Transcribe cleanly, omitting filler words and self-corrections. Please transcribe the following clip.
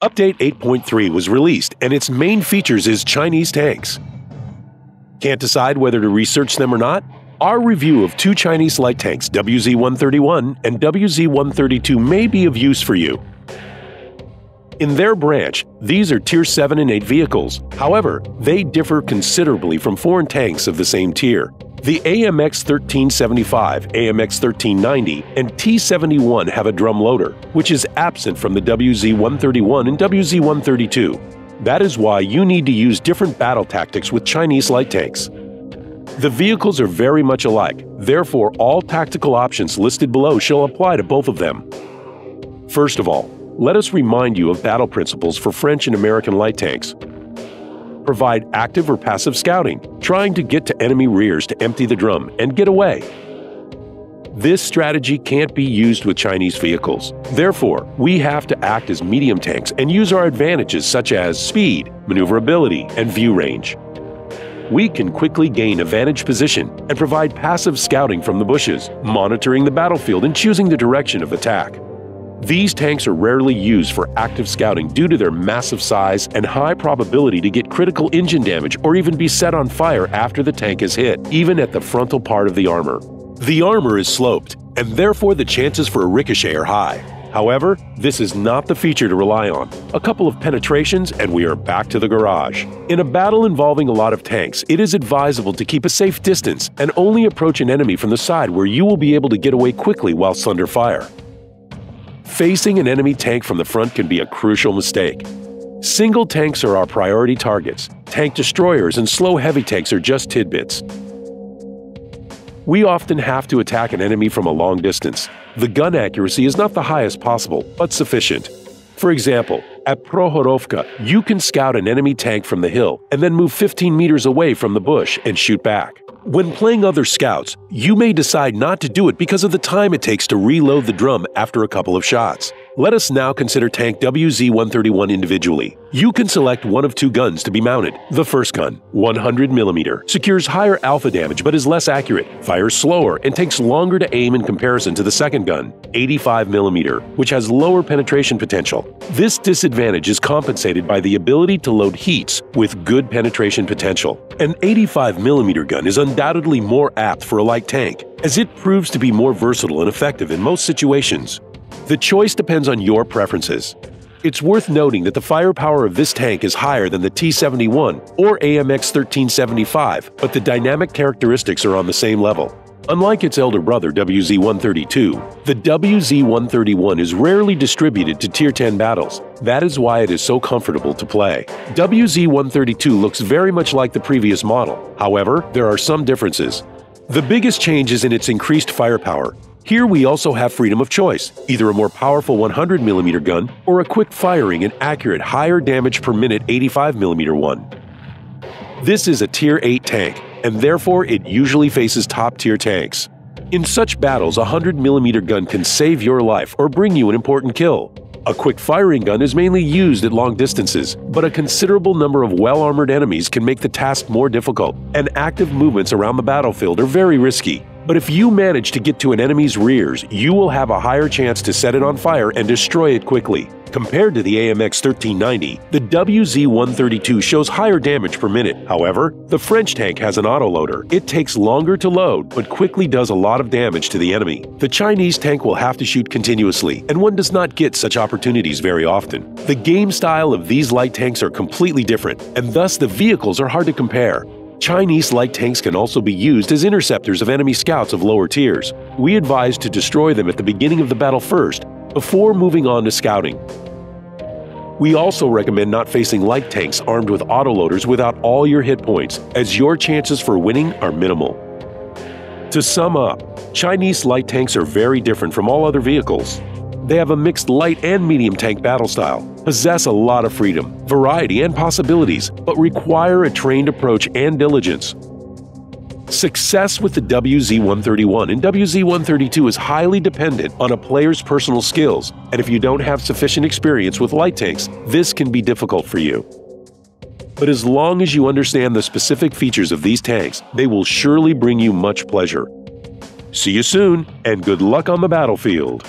Update 8.3 was released, and its main features is Chinese tanks. Can't decide whether to research them or not? Our review of two Chinese light tanks, WZ-131 and WZ-132, may be of use for you. In their branch, these are Tier 7 and 8 vehicles. However, they differ considerably from foreign tanks of the same tier. The AMX 1375, AMX 1390, and T-71 have a drum loader, which is absent from the WZ-131 and WZ-132. That is why you need to use different battle tactics with Chinese light tanks. The vehicles are very much alike, therefore all tactical options listed below shall apply to both of them. First of all, let us remind you of battle principles for French and American light tanks. Provide active or passive scouting, trying to get to enemy rears to empty the drum and get away. This strategy can't be used with Chinese vehicles. Therefore, we have to act as medium tanks and use our advantages such as speed, maneuverability, and view range. We can quickly gain a vantage position and provide passive scouting from the bushes, monitoring the battlefield and choosing the direction of attack. These tanks are rarely used for active scouting due to their massive size and high probability to get critical engine damage or even be set on fire after the tank is hit, even at the frontal part of the armor. The armor is sloped, and therefore the chances for a ricochet are high. However, this is not the feature to rely on. A couple of penetrations and we are back to the garage. In a battle involving a lot of tanks, it is advisable to keep a safe distance and only approach an enemy from the side where you will be able to get away quickly whilst under fire. Facing an enemy tank from the front can be a crucial mistake. Single tanks are our priority targets. Tank destroyers and slow heavy tanks are just tidbits. We often have to attack an enemy from a long distance. The gun accuracy is not the highest possible, but sufficient. For example, at Prohorovka, you can scout an enemy tank from the hill and then move 15 meters away from the bush and shoot back. When playing other scouts, you may decide not to do it because of the time it takes to reload the drum after a couple of shots. Let us now consider tank WZ-131 individually. You can select one of two guns to be mounted. The first gun, 100mm, secures higher alpha damage but is less accurate, fires slower, and takes longer to aim in comparison to the second gun, 85mm, which has lower penetration potential. This disadvantage is compensated by the ability to load heats with good penetration potential. An 85mm gun is undoubtedly more apt for a light tank, as it proves to be more versatile and effective in most situations. The choice depends on your preferences. It's worth noting that the firepower of this tank is higher than the T-71 or AMX 1375, but the dynamic characteristics are on the same level. Unlike its elder brother WZ-132, the WZ-131 is rarely distributed to Tier 10 battles. That is why it is so comfortable to play. WZ-132 looks very much like the previous model. However, there are some differences. The biggest change is in its increased firepower. Here we also have freedom of choice, either a more powerful 100mm gun or a quick-firing and accurate higher damage per minute 85mm one. This is a Tier 8 tank, and therefore it usually faces top-tier tanks. In such battles, a 100mm gun can save your life or bring you an important kill. A quick-firing gun is mainly used at long distances, but a considerable number of well-armored enemies can make the task more difficult, and active movements around the battlefield are very risky. But if you manage to get to an enemy's rears, you will have a higher chance to set it on fire and destroy it quickly. Compared to the AMX 1390, the WZ-132 shows higher damage per minute. However, the French tank has an autoloader. It takes longer to load, but quickly does a lot of damage to the enemy. The Chinese tank will have to shoot continuously, and one does not get such opportunities very often. The game style of these light tanks are completely different, and thus the vehicles are hard to compare. Chinese light tanks can also be used as interceptors of enemy scouts of lower tiers. We advise to destroy them at the beginning of the battle first, before moving on to scouting. We also recommend not facing light tanks armed with autoloaders without all your hit points, as your chances for winning are minimal. To sum up, Chinese light tanks are very different from all other vehicles. They have a mixed light and medium tank battle style, possess a lot of freedom, variety, and possibilities, but require a trained approach and diligence. Success with the WZ-131 and WZ-132 is highly dependent on a player's personal skills, and if you don't have sufficient experience with light tanks, this can be difficult for you. But as long as you understand the specific features of these tanks, they will surely bring you much pleasure. See you soon, and good luck on the battlefield!